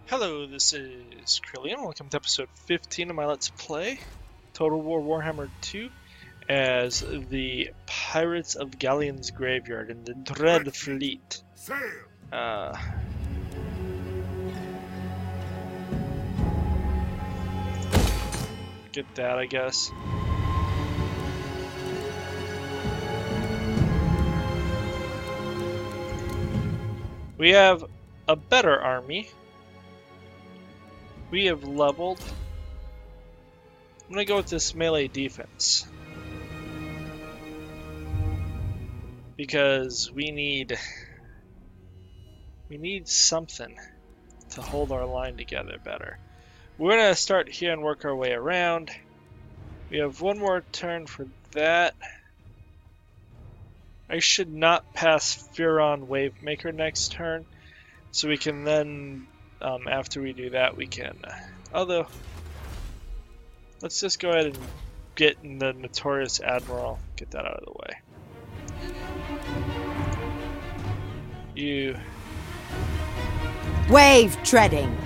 Hello, this is Krillian. Welcome to episode 15 of my Let's Play Total War Warhammer 2 as the Pirates of Galleon's Graveyard in the Dreadfleet. Get that, I guess. We have a better army. We have leveled. I'm gonna go with this melee defense because we need something to hold our line together better. We're gonna start here and work our way around. We have one more turn for that. I should not pass Furon Wavemaker next turn, so we can then after we do that, we can. Although, let's just go ahead and get in the Notorious Admiral. Get that out of the way. You. Wave treading.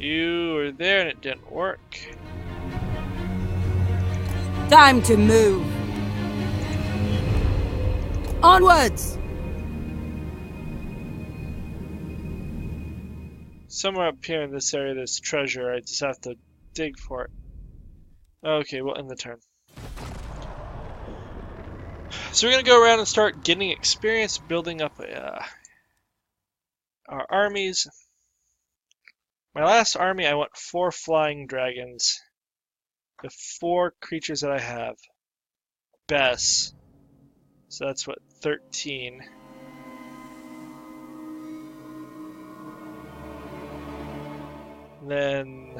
You were there and it didn't work. Time to move. Onwards. Somewhere up here in this area there's treasure, I just have to dig for it. Okay, we'll end the turn. So we're going to go around and start getting experience building up our armies. My last army I went 4 flying dragons. The 4 creatures that I have. Bess. So that's what, 13. Then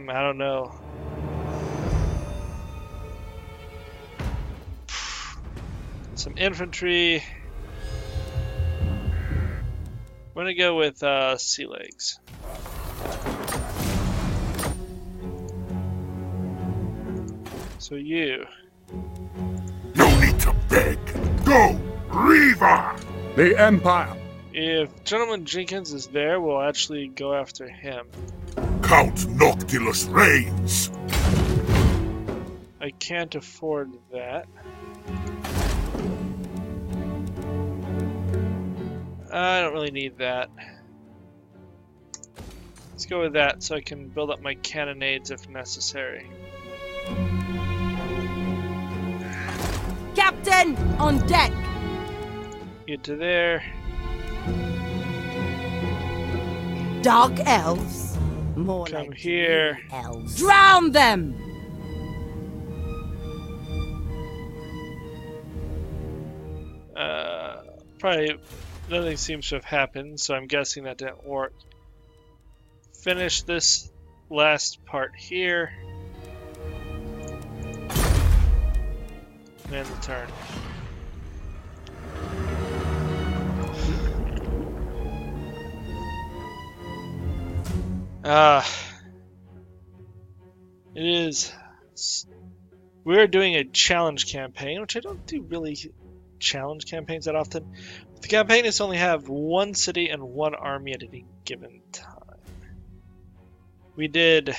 I don't know. Some infantry. I'm gonna go with sea legs. So you. No need to beg. Go, Reaver! The Empire! If Gentleman Jenkins is there, we'll actually go after him. Count Noctilus reigns. I can't afford that. I don't really need that. Let's go with that so I can build up my cannonades if necessary. Captain, on deck. Get to there. Dark elves. More Come like here. elves. Drown them. Probably nothing seems to have happened, so I'm guessing that didn't work. Finish this last part here. And the turn. It is. We're doing a challenge campaign, which I don't do really challenge campaigns that often. The campaign is only have 1 city and 1 army at any given time. We did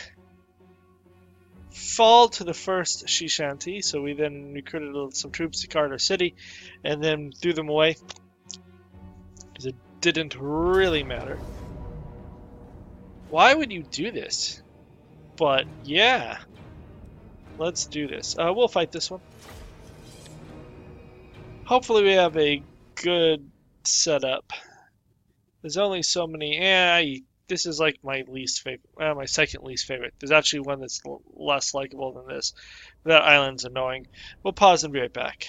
fall to the first Shishanti, so we then recruited some troops to guard our city, and then threw them away, because it didn't really matter. Why would you do this? But yeah, let's do this. We'll fight this one. Hopefully we have a good setup. There's only so many. This is like my least favorite. My second least favorite. There's actually one that's less likable than this. That island's annoying. We'll pause and be right back.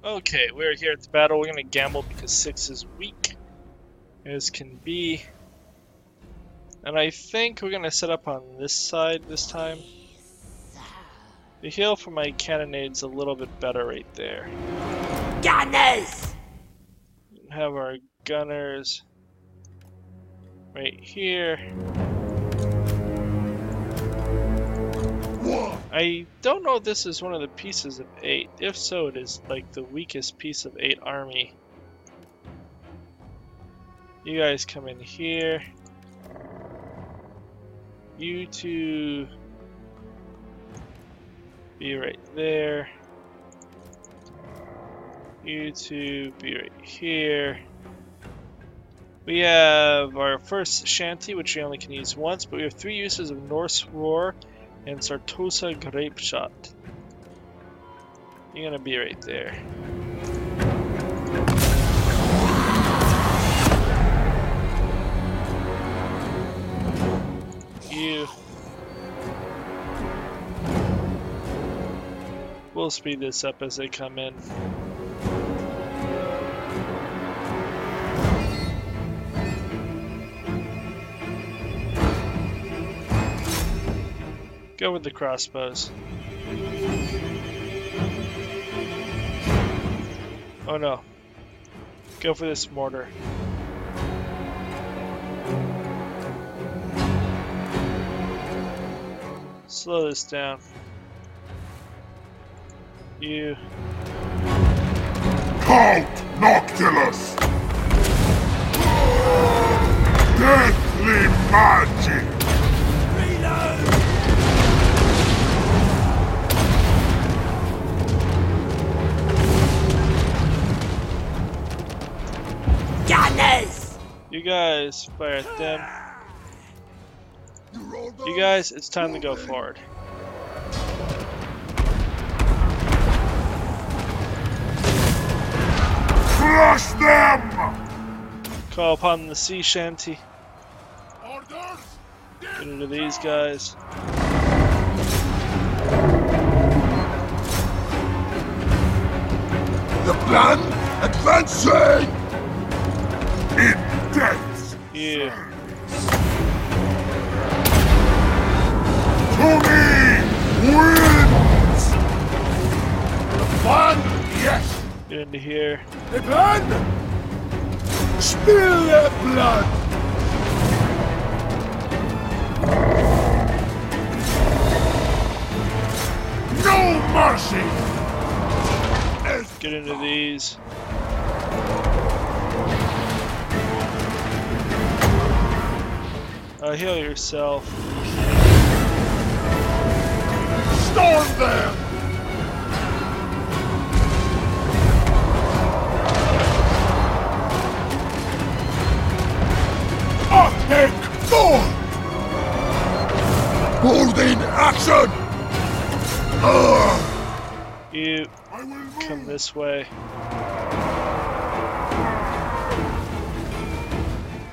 Okay, we're here at the battle. We're gonna gamble because 6 is weak as can be. And I think we're gonna set up on this side this time. The heal for my cannonade's a little bit better right there. Gunners! Have our gunners right here. I don't know if this is one of the pieces of 8. If so, it is like the weakest piece of 8 army. You guys come in here. You two be right there. You two be right here. We have our first shanty, which we only can use once, but we have 3 uses of Norse Roar and Sartosa Grape Shot. You're gonna be right there. You. We'll speed this up as they come in. Go with the crossbows. Oh no. Go for this mortar. Slow this down. You. Count Noctilus! Deathly magic! Gunners! You guys fire at them. You guys, it's time to go forward. Crush them! Call upon the sea shanty. Orders! Get into these guys. The plan advancing! In death's You. to me wins! The plan, yes! Get into here. The plan? Spill their blood! No mercy! Get into these. Heal yourself. Storm them! Take forward! Holding action! You come this way.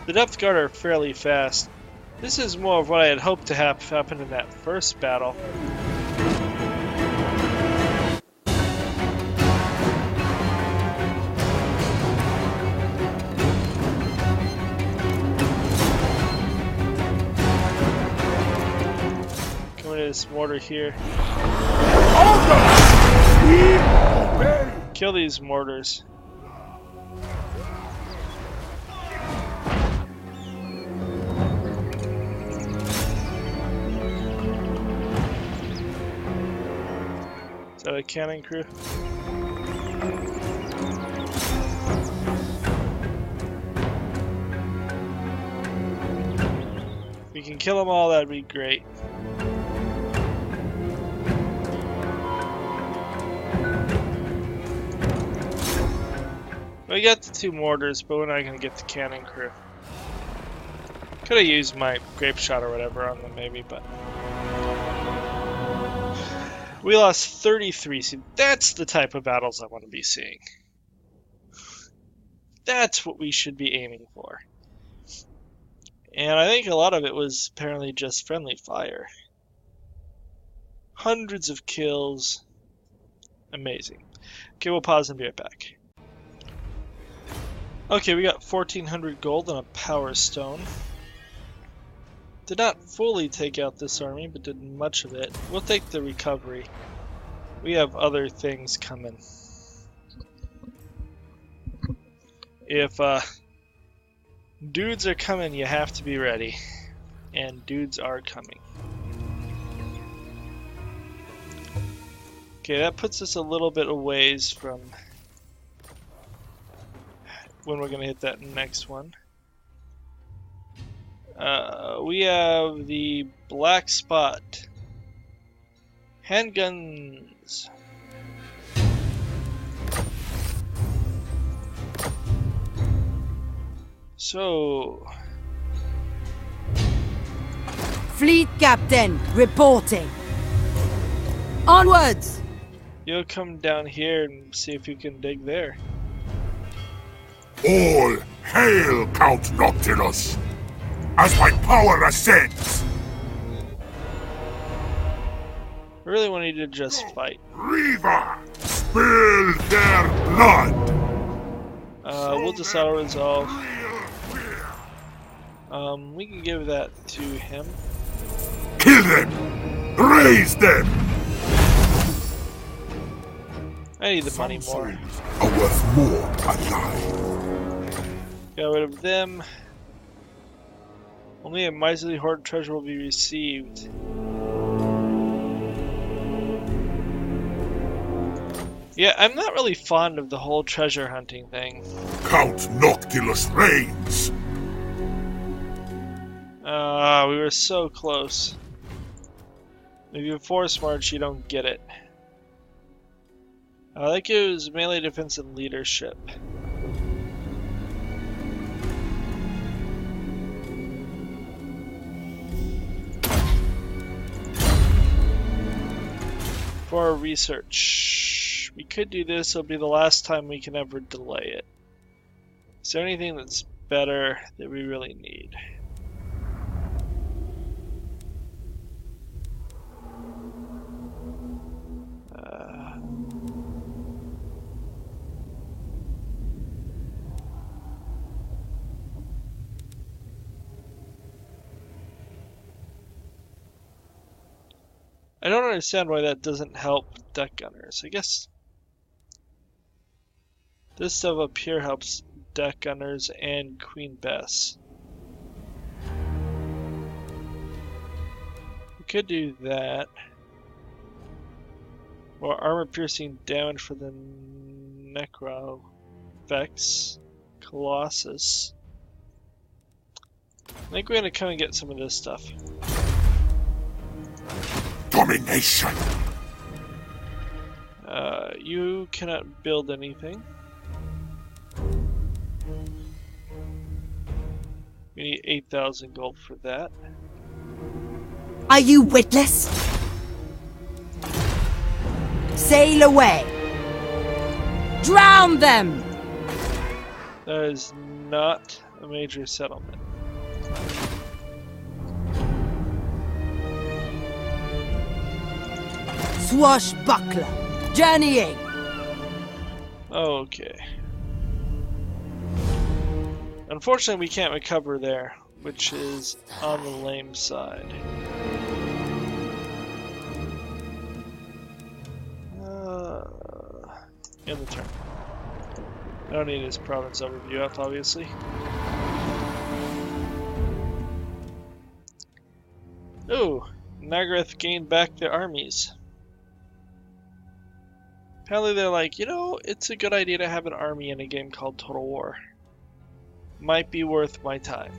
The depth guard are fairly fast. This is more of what I had hoped to have happen in that first battle. Coming to this mortar here. Kill these mortars. Is that a cannon crew? If we can kill them all, that'd be great. We got the 2 mortars, but we're not gonna get the cannon crew. Could have used my grape shot or whatever on them maybe, but we lost 33. See, that's the type of battles I want to be seeing. That's what we should be aiming for. And I think a lot of it was apparently just friendly fire. Hundreds of kills. Amazing. Okay, we'll pause and be right back. Okay, we got 1400 gold and a power stone. Did not fully take out this army, but did much of it. We'll take the recovery. We have other things coming. If dudes are coming, you have to be ready. And dudes are coming. Okay, that puts us a little bit a ways from when we're gonna hit that next one. We have the Black Spot. Handguns. So... Fleet Captain, reporting. Onwards! You'll come down here and see if you can dig there. All hail Count Noctilus! As my power ascends, I really want you to just fight. Riva, spill their blood! We'll just auto-resolve. Real fear. We can give that to him. Kill them! Raise them! I need the money Some more. souls are worth more alive. Get rid of them. Only a miserly hoard treasure will be received. Yeah, I'm not really fond of the whole treasure hunting thing. Count Noctilus reigns! We were so close. If you force march, you don't get it. I like it was melee defense and leadership. For research, we could do this. It'll be the last time we can ever delay it. Is there anything that's better that we really need? I don't understand why that doesn't help deck gunners. I guess this stuff up here helps deck gunners and Queen Bess. We could do that. Or armor piercing damage for the Necro Vex Colossus. I think we're gonna come and get some of this stuff. Domination! You cannot build anything. We need 8,000 gold for that. Are you witless? Sail away! Drown them! That is not a major settlement. Swashbuckler, journeying! Okay. Unfortunately, we can't recover there, which is on the lame side. In the turn. I don't need his province overview up, obviously. Ooh, Nagaroth gained back their armies. Apparently they're like, you know, it's a good idea to have an army in a game called Total War. Might be worth my time.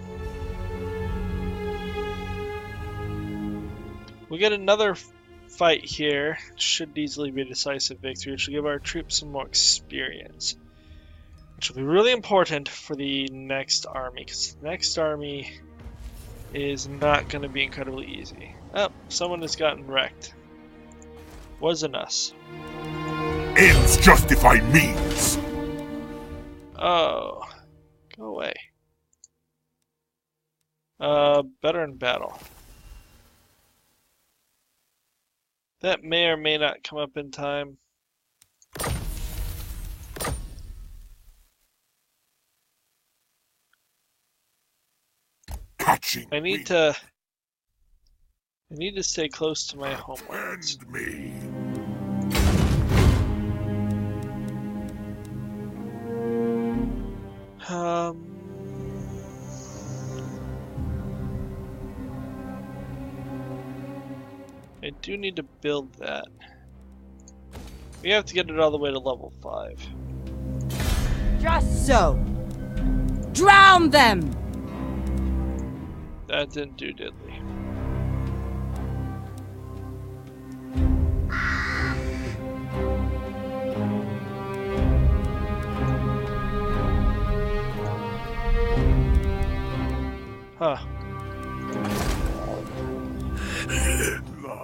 We get another fight here. Should easily be a decisive victory, which will give our troops some more experience. Which will be really important for the next army, because the next army is not going to be incredibly easy. Oh, someone has gotten wrecked. Wasn't us. Ends justify means! Oh. Go away. Better in battle. That may or may not come up in time. Catching I need to stay close to my homelands. Defend me! I do need to build that. We have to get it all the way to level 5. Just so. Drown them! That didn't do diddly. Huh.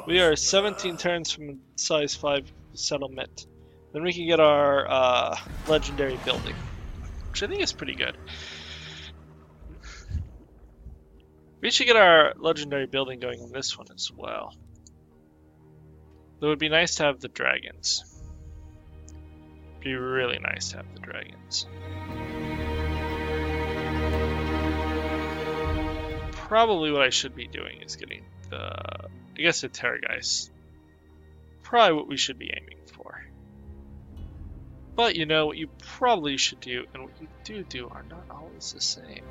We are 17 turns from size 5 settlement. Then we can get our legendary building, which I think is pretty good. We should get our legendary building going on this one as well. It would be nice to have the dragons. Be really nice to have the dragons. Probably what I should be doing is getting the, I guess, the Terrorgeist. Probably what we should be aiming for. But you know what you probably should do, and what you do are not always the same.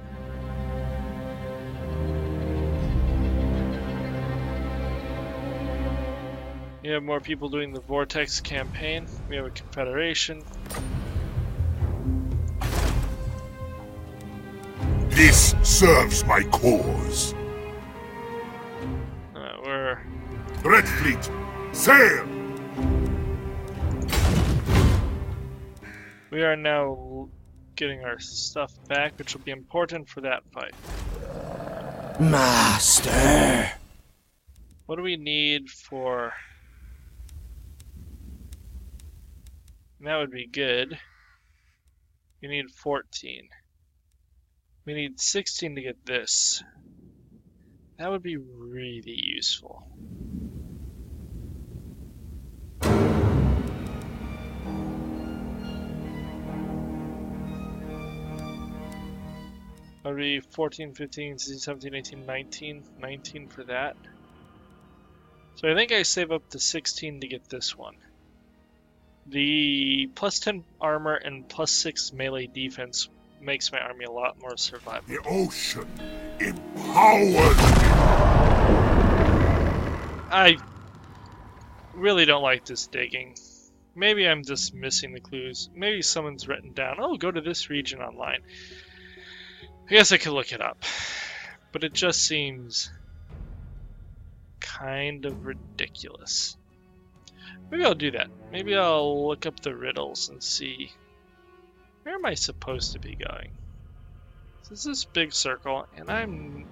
We have more people doing the Vortex campaign. We have a Confederation. This serves my cause. We're... Dreadfleet, sail! We are now getting our stuff back, which will be important for that fight. Master! What do we need for... That would be good. We need 14. We need 16 to get this. That would be really useful. That would be 14, 15, 16, 17, 18, 19. 19 for that. So I think I save up to 16 to get this one. The plus 10 armor and plus 6 melee defense makes my army a lot more survivable. The ocean empowers I really don't like this digging. Maybe I'm just missing the clues. Maybe someone's written down, oh, go to this region online. I guess I could look it up. But it just seems kind of ridiculous. Maybe I'll do that. Maybe I'll look up the riddles and see where am I supposed to be going. This is this big circle, and I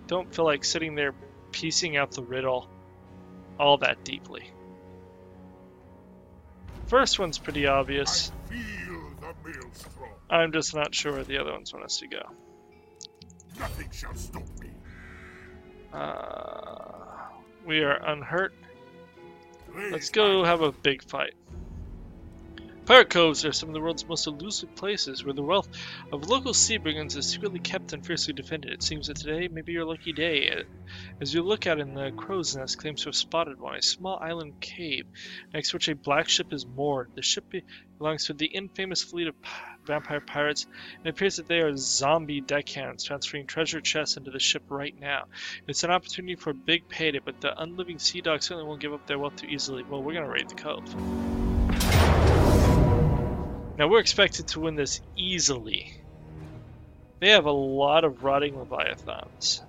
don't feel like sitting there piecing out the riddle all that deeply. First one's pretty obvious. I feel the maelstrom. I'm just not sure where the other ones want us to go. Nothing shall stop me. We are unhurt. Let's go have a big fight. Pirate coves are some of the world's most elusive places where the wealth of local sea brigands is secretly kept and fiercely defended. It seems that today may be your lucky day. As you look out in the crow's nest claims to have spotted one, a small island cave next to which a black ship is moored. The ship belongs to the infamous fleet of vampire pirates, and it appears that they are zombie deckhands transferring treasure chests into the ship right now. It's an opportunity for a big payday, but the unliving sea dogs certainly won't give up their wealth too easily. Well, we're gonna raid the cove. Now we're expected to win this easily. They have a lot of rotting leviathans.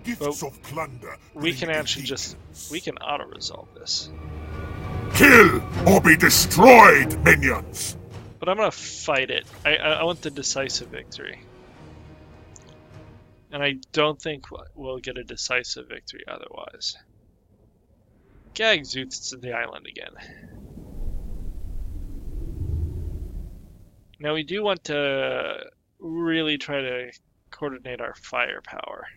Gifts of plunder. We can actually we can auto-resolve this. Kill or be destroyed, minions! But I'm gonna fight it. I want the decisive victory. And I don't think we'll get a decisive victory otherwise. Gagzoots to the island again. Now we do want to really try to coordinate our firepower.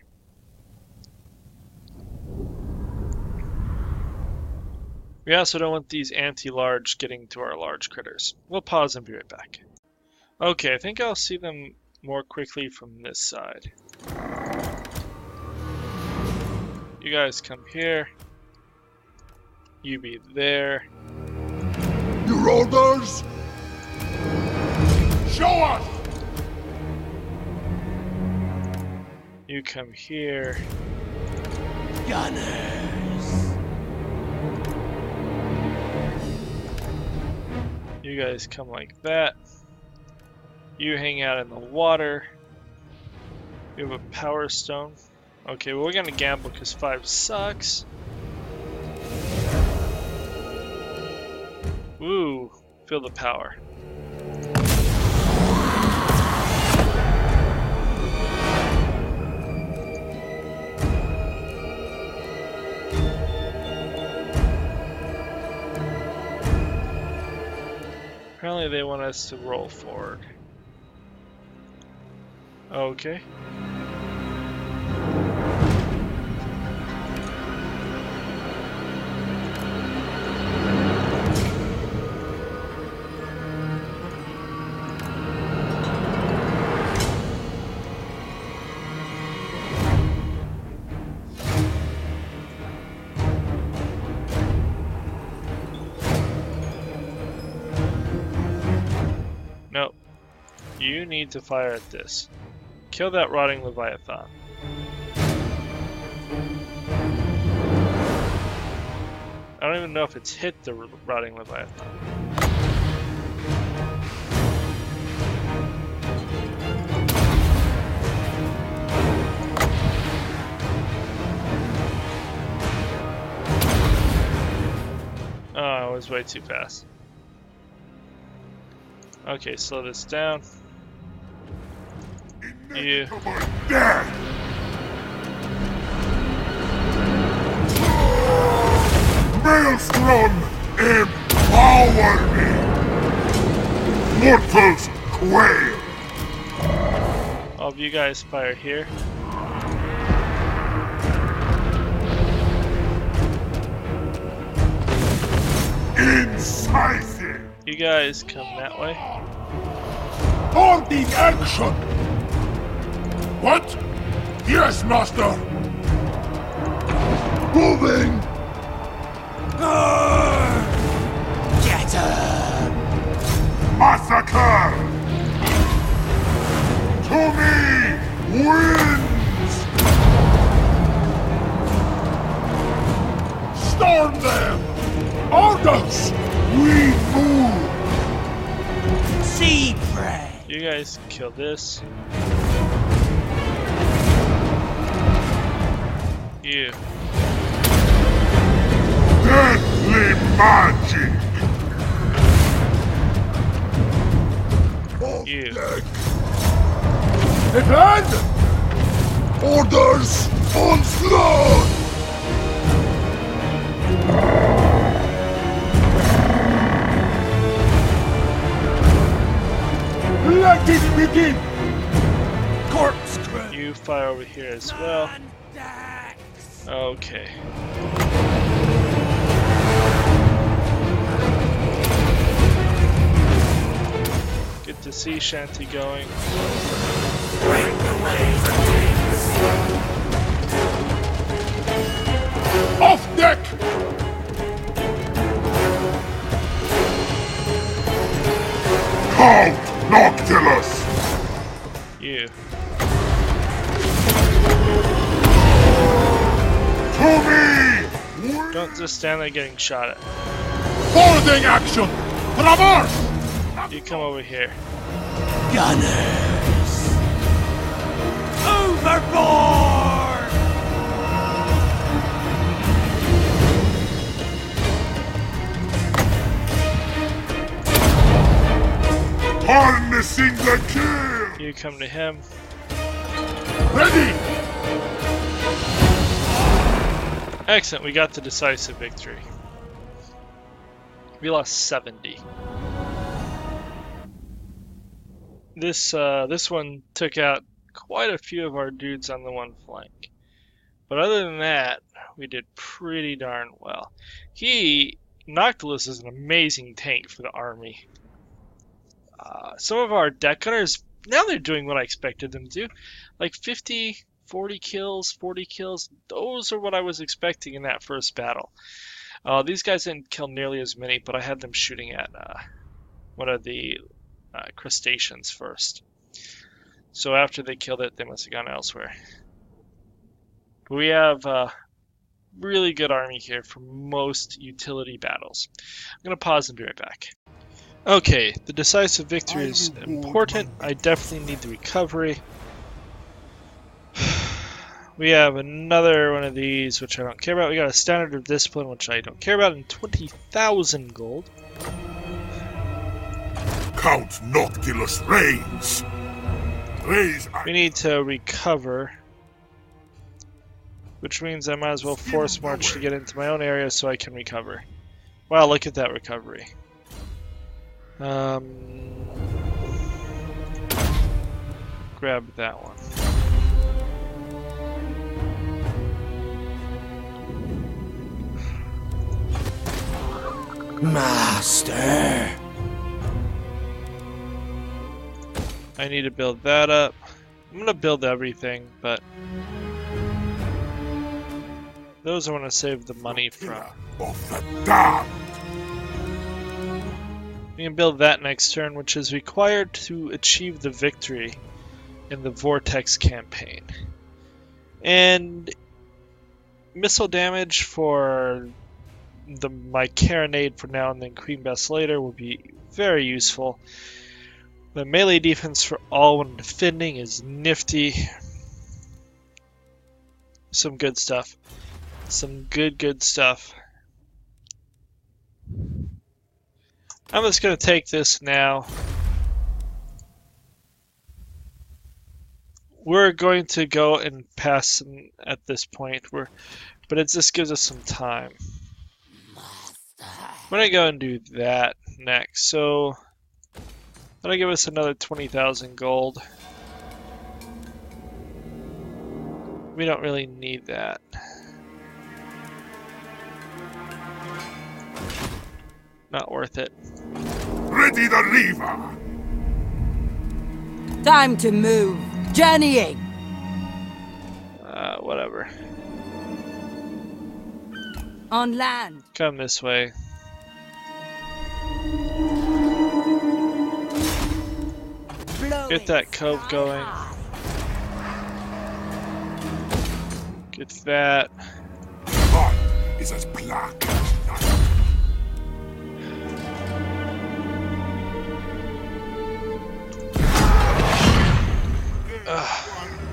We also don't want these anti-large getting to our large critters. We'll pause and be right back. Okay, I think I'll see them more quickly from this side. You guys come here. You be there. Your orders? Show us! You come here. Gunners! You guys come like that. You hang out in the water. You have a power stone. Okay, well, we're gonna gamble because 5 sucks. Woo, feel the power. Apparently they want us to roll forward. Okay. Nope. You need to fire at this. Kill that rotting Leviathan. I don't even know if it's hit the rotting Leviathan. Oh, I was way too fast. Okay, slow this down. You. Maelstrom, empower me! Mortals, quail! All of you guys fire here. Incisive! You guys come that way. Boarding action! What? Yes, master! Moving! Get her! Massacre! To me! Wins! Storm them! Orders! We move! Sea prey! You guys kill this. You. Deadly magic! You. Defend! Orders! Onslaught! Let it begin! Corpse crew! You fire over here as well. Okay. Get the sea shanty going. Off deck! Count Noctilus! You. To me! Don't just stand there getting shot at. Boarding action! Traverse! You come over here. Gunners! Overboard! Harnessing the kill! You come to him. Ready! Excellent, we got the decisive victory. We lost 70. This one took out quite a few of our dudes on the one flank. But other than that, we did pretty darn well. Noctilus is an amazing tank for the army. Some of our deck gunners, now they're doing what I expected them to do. Like 50, 40 kills, 40 kills. Those are what I was expecting in that first battle. These guys didn't kill nearly as many, but I had them shooting at one of the crustaceans first. So after they killed it, they must have gone elsewhere. We have a really good army here for most utility battles. I'm going to pause and be right back. Okay, the decisive victory is important. I definitely need the recovery. We have another one of these, which I don't care about. We got a standard of discipline, which I don't care about, and 20,000 gold. Count Noctilus reigns. We need to recover, which means I might as well force march to get into my own area so I can recover. Wow, look at that recovery. Grab that one. Master. I need to build that up. I'm gonna build everything, but those I want to save the money from. Of the damned. We can build that next turn, which is required to achieve the victory in the Vortex campaign. And missile damage for my Carronade for now and then Queen Bess later will be very useful. The melee defense for all when defending is nifty. Some good stuff. Some good stuff. I'm just going to take this now. We're going to go and pass them at this point, but it just gives us some time. I'm going to go and do that next. So that'll give us another 20,000 gold. We don't really need that. Not worth it. Ready the lever. Time to move. Journeying. Whatever. On land. Come this way. Get that cove going. Get that. Blood is as black as night.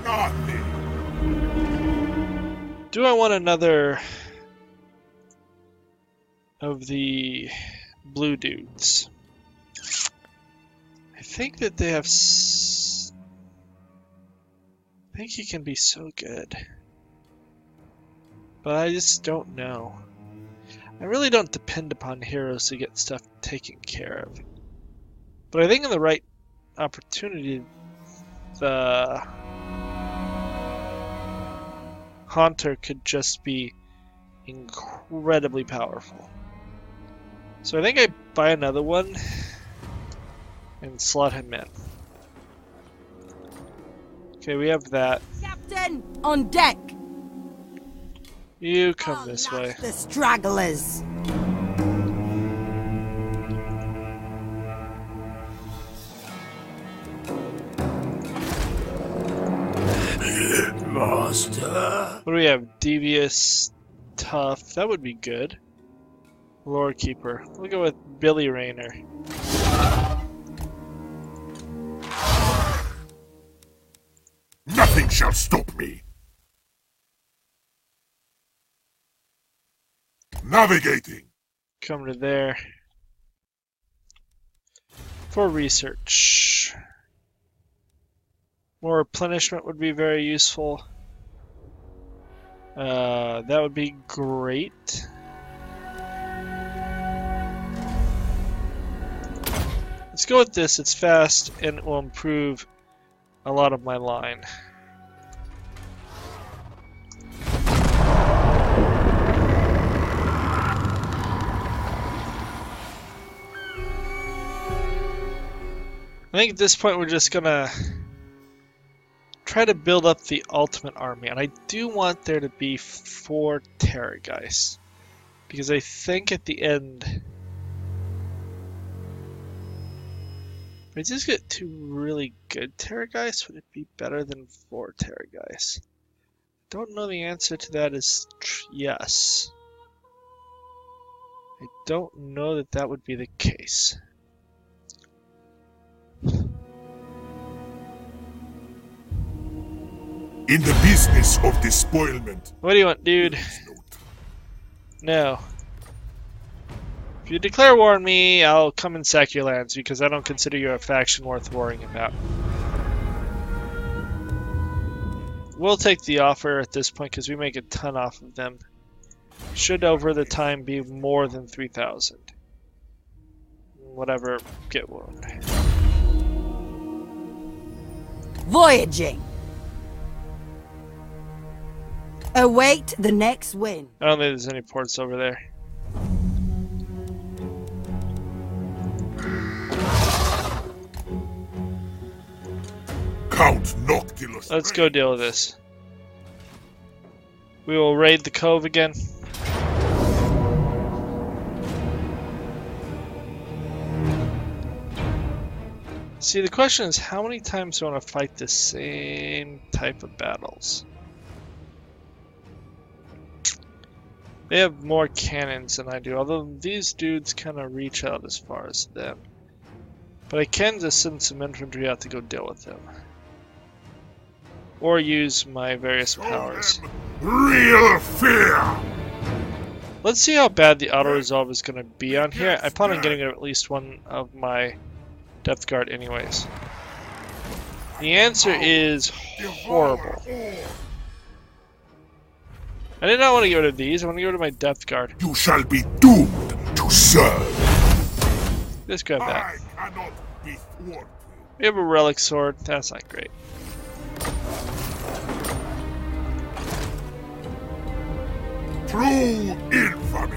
Nothing. Do I want another of the blue dudes? I think that they have. I think he can be so good, but I just don't know. I really don't depend upon heroes to get stuff taken care of, but I think in the right opportunity, the Haunter could just be incredibly powerful. So I think I buy another one and slot him in. Okay, we have that. Captain, on deck. You come this way. The stragglers. Master. What do we have? Devious, tough. That would be good. Lore Keeper. We'll go with Billy Rayner. Nothing shall stop me. Navigating. Come to there. For research. More replenishment would be very useful. That would be great. Let's go with this. It's fast and it will improve a lot of my line. I think at this point we're just gonna try to build up the ultimate army, and I do want there to be 4 Terrorgeists, because I think at the end, if I just get 2 really good Terrorgeists, would it be better than 4 Terrorgeists? Don't know the answer to that is yes. I don't know that that would be the case. in the business of despoilment. What do you want, dude? No. If you declare war on me, I'll come and sack your lands because I don't consider you a faction worth worrying about. We'll take the offer at this point because we make a ton off of them. Should over the time be more than 3,000. Whatever, get one. Voyaging. Await the next wind. I don't think there's any ports over there. Count Noctilus. Let's go deal with this. We will raid the cove again. See, the question is, how many times do I want to fight the same type of battles? They have more cannons than I do, although these dudes kind of reach out as far as them. But I can just send some infantry out to go deal with them. Or use my various powers. Real fear. Let's see how bad the auto-resolve is going to be on here. I plan on getting rid of at least one of my Depth Guard anyways. The answer is horrible. I did not want to get rid of these. I want to get rid of my Depth Guard. You shall be doomed to serve. Let's grab that. I cannot be thwarted. We have a relic sword. That's not great. True infamy.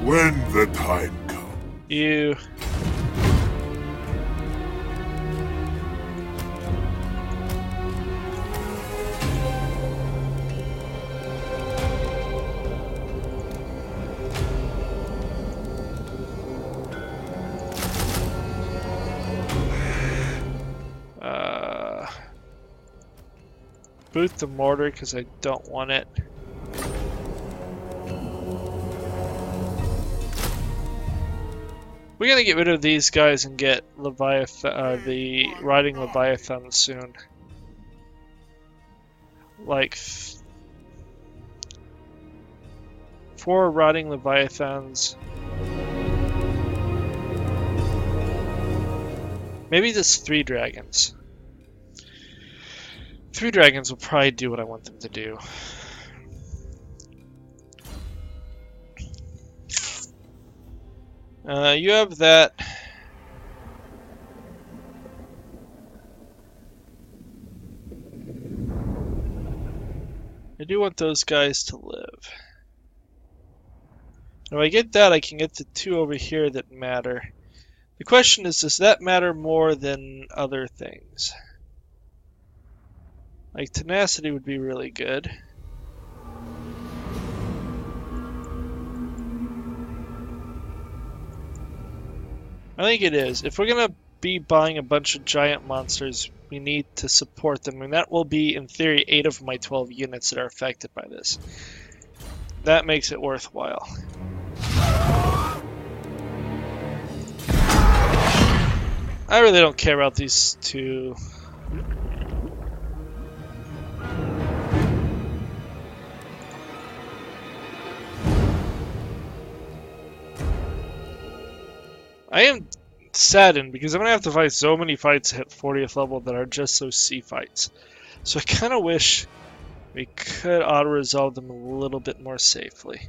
When the time comes. You. Boot the mortar because I don't want it. We're gonna get rid of these guys and get Leviathan, the riding Leviathan soon. Like 4 riding Leviathans. Maybe just 3 dragons. 3 dragons will probably do what I want them to do. You have that. I do want those guys to live. If I get that, I can get the 2 over here that matter. The question is, does that matter more than other things? Like, tenacity would be really good. I think it is. If we're gonna be buying a bunch of giant monsters, we need to support them, and that will be, in theory, 8 of my 12 units that are affected by this. That makes it worthwhile. I really don't care about these 2. I am saddened because I'm going to have to fight so many fights at 40th level that are just so C fights. So I kind of wish we could auto-resolve them a little bit more safely.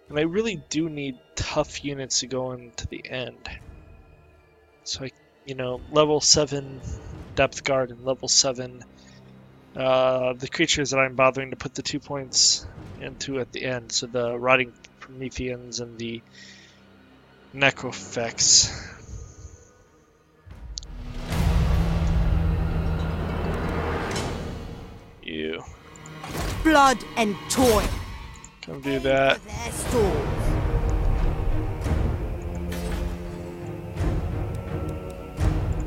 And I really do need tough units to go into the end. So level 7 Depth Guard and level 7 the creatures that I'm bothering to put the 2 points into at the end. So the Rotting Prometheans and the Necrofex. You. Blood and toil. Come do that. Their stores.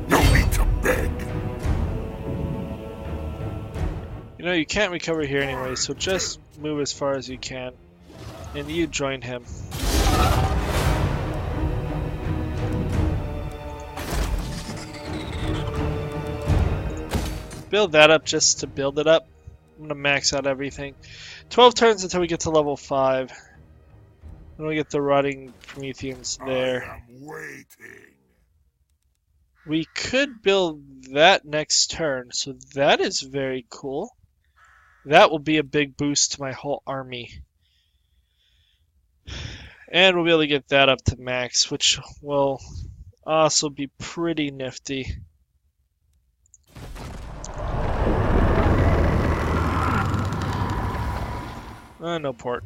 No need to beg. You can't recover here anyway, so just move as far as you can. And you join him. Build that up just to build it up. I'm gonna max out everything. 12 turns until we get to level 5. Then we get the rotting Prometheans there. I am waiting. We could build that next turn, so that is very cool. That will be a big boost to my whole army. And we'll be able to get that up to max, which will also be pretty nifty. No port.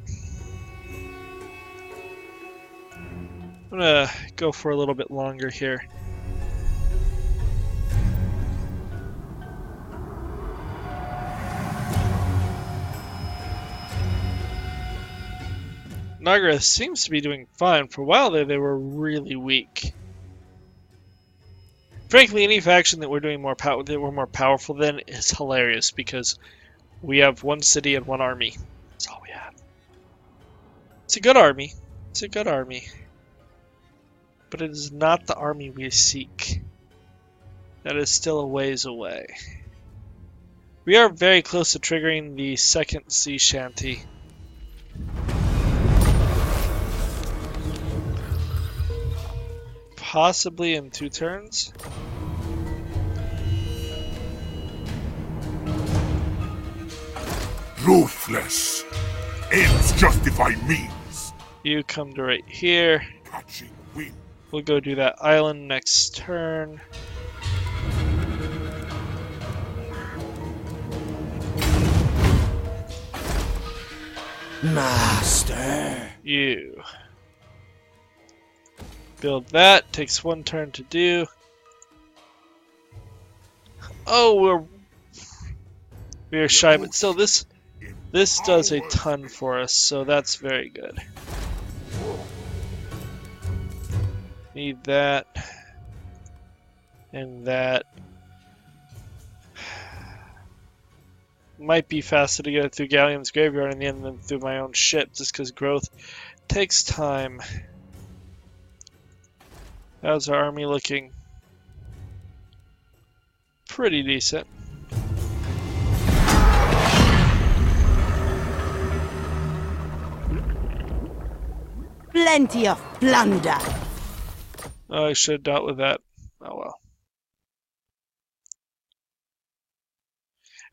I'm gonna go for a little bit longer here. Nagra seems to be doing fine. For a while there, they were really weak. Frankly, any faction that we're doing that we're more powerful than is hilarious because we have one city and one army. That's all we have. It's a good army. It's a good army. But it is not the army we seek. That is still a ways away. We are very close to triggering the second sea shanty. Possibly in 2 turns. Ruthless. Ends justify means. You come to right here. Catching wind. We'll go do that island next turn. Master. You. Build that. Takes 1 turn to do. Oh, we are shy, but still, this does a ton for us, so that's very good. Need that. And that. Might be faster to get it through Galleon's Graveyard in the end than through my own ship, just because growth takes time. How's our army looking? Pretty decent. Plenty of plunder. Oh, I should have dealt with that. Oh well.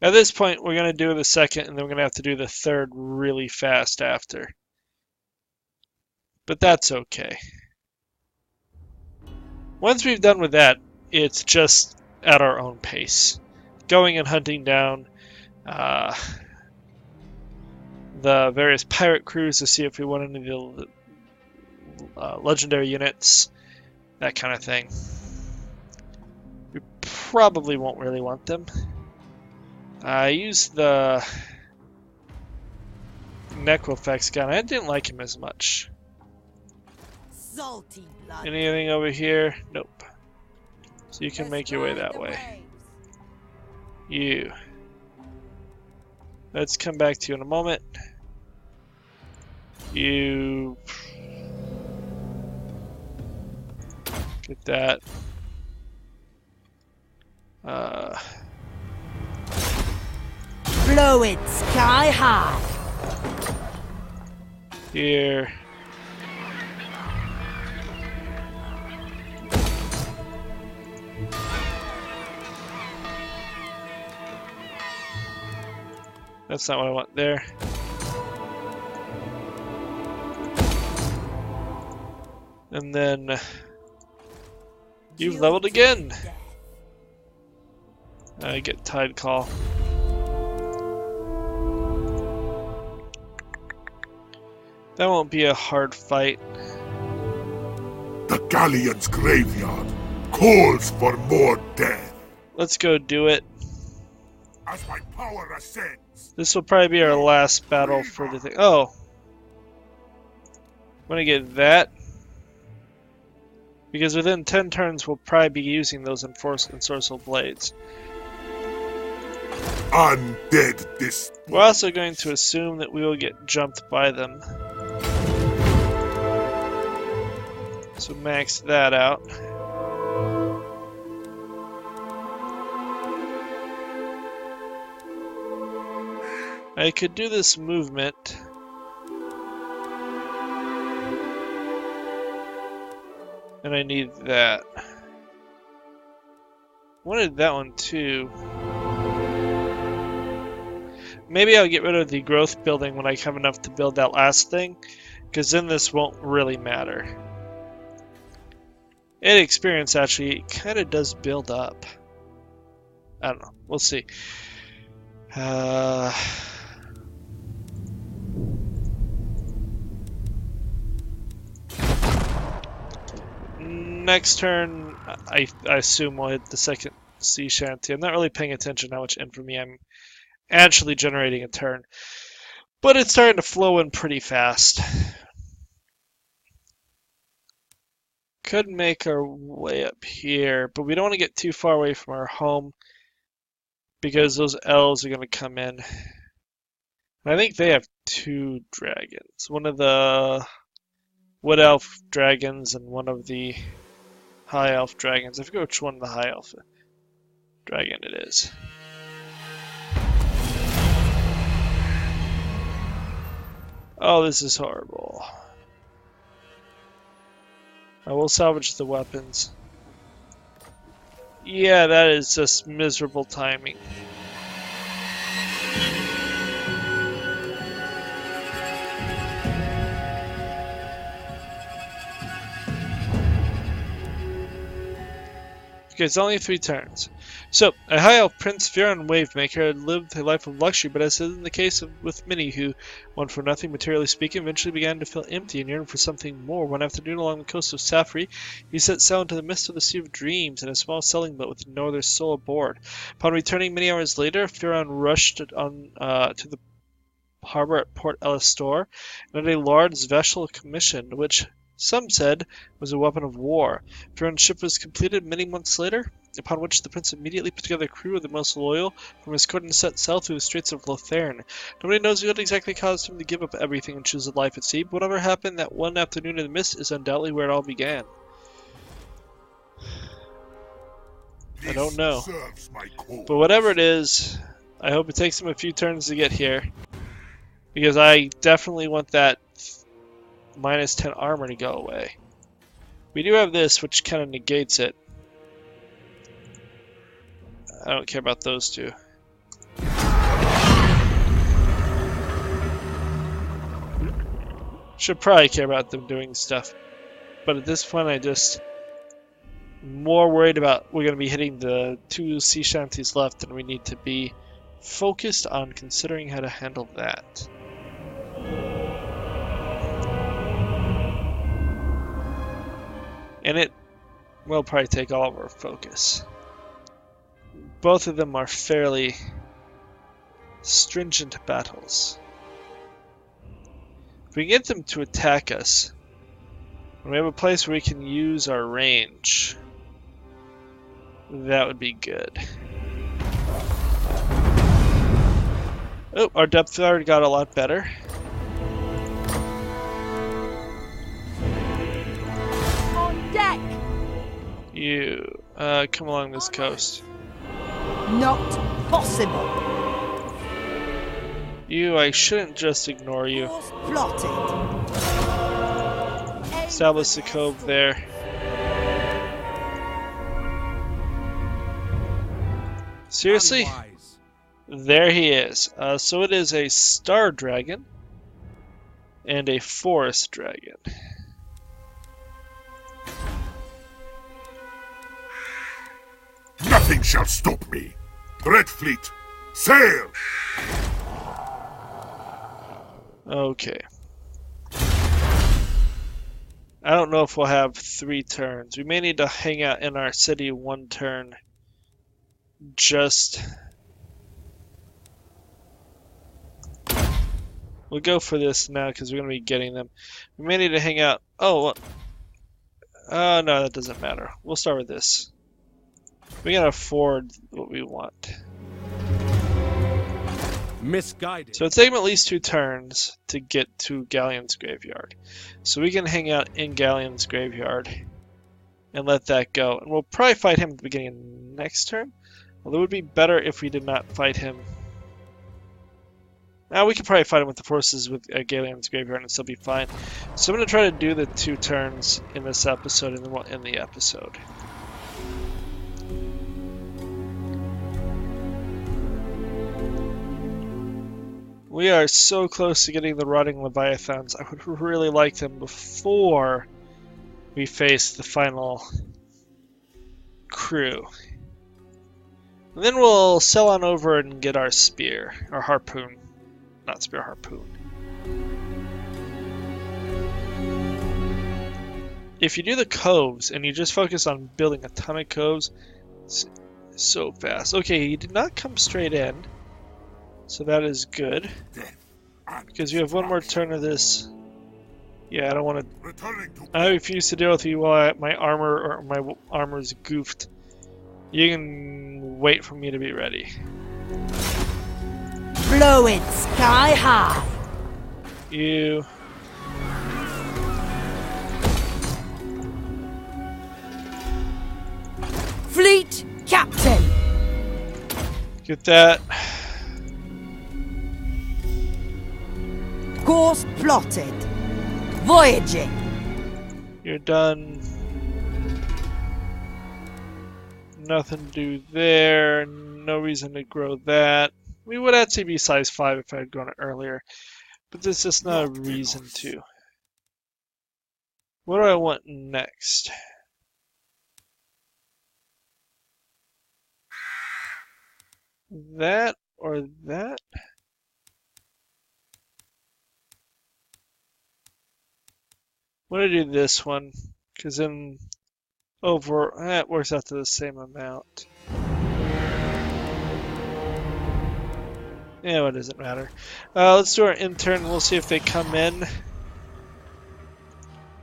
At this point, we're going to do the second, and then we're going to have to do the third really fast after. But that's okay. Once we've done with that, it's just at our own pace. Going and hunting down the various pirate crews to see if we want any of the legendary units, that kind of thing. We probably won't really want them. I used the Necrofex gun. I didn't like him as much. Salty blood. Anything over here? Nope. So you can make your way that way. You. Let's come back to you in a moment. You. Get that. Blow it sky high. Here. That's not what I want there. And then you've leveled again. I get Tide Call. That won't be a hard fight. The Galleon's Graveyard calls for more death. Let's go do it. As my power ascends. This will probably be our last battle for the thing. Oh. I'm gonna get that. Because within 10 turns we'll probably be using those ensorcel blades. Undead this. We're also going to assume that we will get jumped by them. So max that out. I could do this movement. And I need that. Wanted that one too. Maybe I'll get rid of the growth building when I have enough to build that last thing, because then this won't really matter. And experience actually kind of does build up. I don't know. We'll see. Next turn, I assume we'll hit the second sea shanty. I'm not really paying attention how much infamy I'm actually generating a turn, but it's starting to flow in pretty fast. Could make our way up here, but we don't want to get too far away from our home because those elves are going to come in. And I think they have 2 dragons. One of the wood elf dragons and one of the high elf dragons. I forget which one of the high elf dragon it is. Oh, this is horrible. I will salvage the weapons. Yeah, that is just miserable timing. Okay, it's only 3 turns. So, a high elf prince, Fearon Wavemaker, had lived a life of luxury, but as in the case with many who, one for nothing, materially speaking, eventually began to feel empty and yearned for something more. One afternoon along the coast of Safri, he set sail into the midst of the Sea of Dreams in a small sailing boat with no other soul aboard. Upon returning many hours later, Fearon rushed on to the harbor at Port Elistor and had a large vessel commissioned, which some said was a weapon of war. Fearon's ship was completed many months later, upon which the prince immediately put together a crew of the most loyal from his court and set sail through the Straits of Lothern. Nobody knows what exactly caused him to give up everything and choose a life at sea, but whatever happened that one afternoon in the mist is undoubtedly where it all began. I don't know. But whatever it is, I hope it takes him a few turns to get here, because I definitely want that minus 10 armor to go away. We do have this, which kind of negates it. I don't care about those two. Should probably care about them doing stuff. But at this point, I just more worried about we're going to be hitting the 2 sea shanties left, and we need to be focused on considering how to handle that. And it will probably take all of our focus. Both of them are fairly stringent battles. If we can get them to attack us, and we have a place where we can use our range, that would be good. Oh, our depth guard got a lot better. On deck! You, come along this coast. Not possible. You, I shouldn't just ignore you. Course plotted. Establish the cove there. Seriously? There he is. So it is a star dragon and a forest dragon. Nothing shall stop me. Dreadfleet, sail! Okay. I don't know if we'll have 3 turns. We may need to hang out in our city 1 turn. We'll go for this now because we're going to be getting them. We may need to hang out. Oh, no, that doesn't matter. We'll start with this. We can afford what we want. Misguided. So it's taking at least 2 turns to get to Galleon's Graveyard. So we can hang out in Galleon's Graveyard and let that go. And we'll probably fight him at the beginning of next turn. Although it would be better if we did not fight him Now we could probably fight him with the forces with Galen's Graveyard and still be fine. So I'm going to try to do the 2 turns in this episode, and then we'll end the episode. We are so close to getting the Rotting Leviathans. I would really like them before we face the final crew. And then we'll sail on over and get our spear, our harpoon. Not spear, harpoon. If you do the coves and you just focus on building a ton of coves, it's so fast. Okay, he did not come straight in, so that is good. Because we have one more turn of this. Yeah, I don't want to. I refuse to deal with you while my armor is goofed. You can wait for me to be ready. Blow it sky high. You. Fleet captain. Get that. Course plotted. Voyaging. You're done. Nothing to do there. No reason to grow that. We would actually be size 5 if I had grown it earlier. But there's just not a reason to. What do I want next? That or that? I'm gonna do this one, because then over that works out to the same amount. Yeah, it doesn't matter. Let's do our intern. We'll see if they come in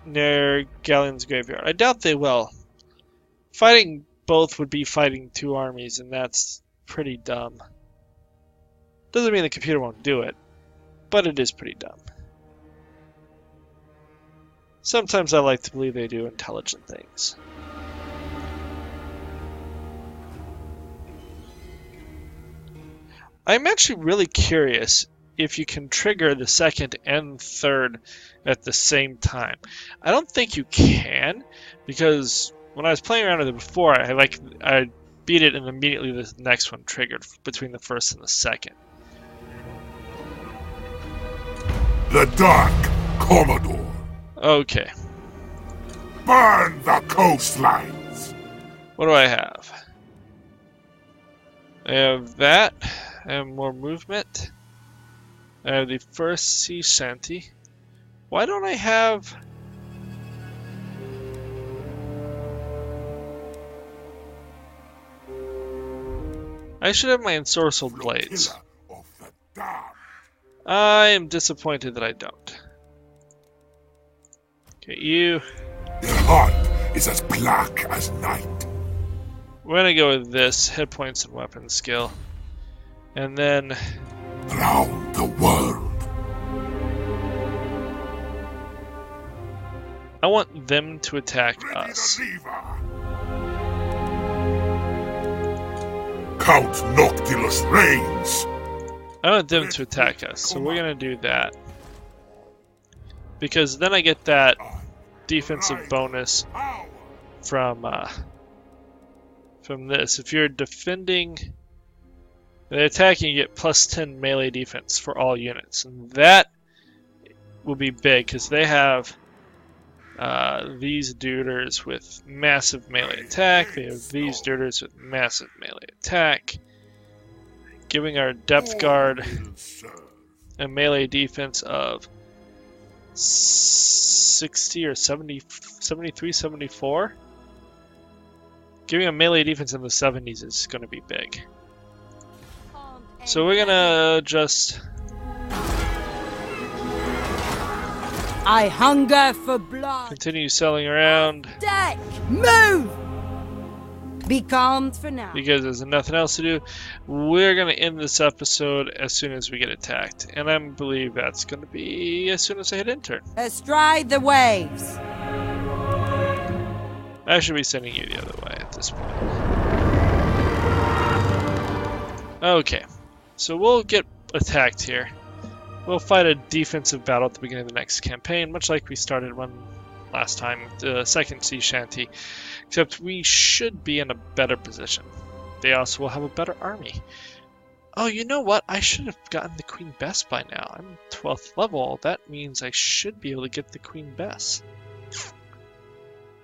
near Galleon's Graveyard. I doubt they will. Fighting both would be fighting 2 armies, and that's pretty dumb. Doesn't mean the computer won't do it, but it is pretty dumb. Sometimes I like to believe they do intelligent things. I'm actually really curious if you can trigger the 2nd and 3rd at the same time. I don't think you can, because when I was playing around with it before, I beat it and immediately the next one triggered between the 1st and the 2nd. The Dark Commodore. Okay. Burn the coastlines. What do I have? I have that. I have more movement. I have the first sea shanty. Why don't I have... I should have my ensorcelled blades. Of the damned. I am disappointed that I don't. Okay, you. Their heart is as black as night. We're gonna go with this, hit points and weapon skill. And then... Round the world. I want them to attack Ready us. the lever. Count Noctilus reigns. I want them to attack us, so we're gonna do that. Because then I get that defensive bonus from this. If you're defending, they're attacking, you get plus 10 melee defense for all units, and that will be big because they have these duders with massive melee attack. They have these duders with massive melee attack, giving our depth guard a melee defense of 60 or 70, 73, 74. Giving a melee defense in the 70s is going to be big. So we're going to just... I hunger for blood. continue sailing around. Deck, move! Be calmed for now. Because there's nothing else to do. We're going to end this episode as soon as we get attacked. And I believe that's going to be as soon as I hit enter. Astride the waves. I should be sending you the other way at this point. Okay. So we'll get attacked here. We'll fight a defensive battle at the beginning of the next campaign, much like we started one last time, the second sea shanty, except we should be in a better position. They also will have a better army. Oh, you know what? I should have gotten the Queen Bess by now. I'm 12th level. That means I should be able to get the Queen Bess.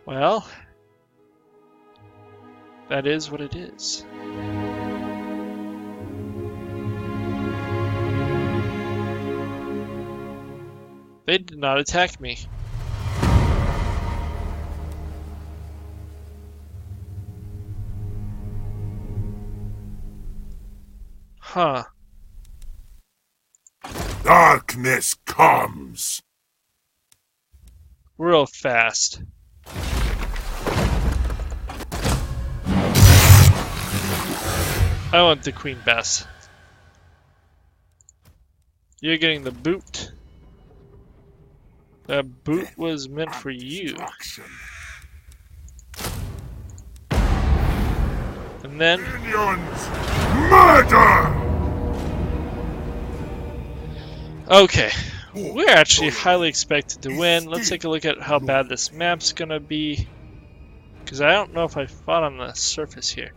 Well, that is what it is. They did not attack me. Huh. Darkness comes. Real fast. I want the Queen Bess. You're getting the boot. That boot was meant for you. And then... Minions! Murder! Okay. We're actually highly expected to win. Let's take a look at how bad this map's gonna be. Because I don't know if I fought on the surface here.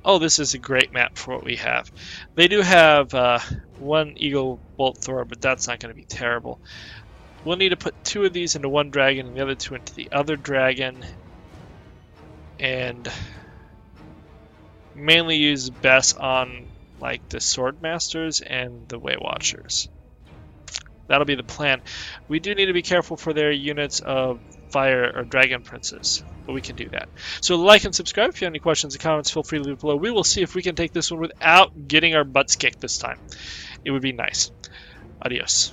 Oh, this is a great map for what we have. They do have one Eagle Bolt Thrower, but that's not going to be terrible. We'll need to put 2 of these into one dragon and the other 2 into the other dragon. And mainly use Bess on like the Sword Masters and the Way Watchers. That'll be the plan. We do need to be careful for their units of Fire or Dragon Princes, but we can do that. So like and subscribe. If you have any questions or comments, feel free to leave below. We will see if we can take this one without getting our butts kicked this time. It would be nice. Adios.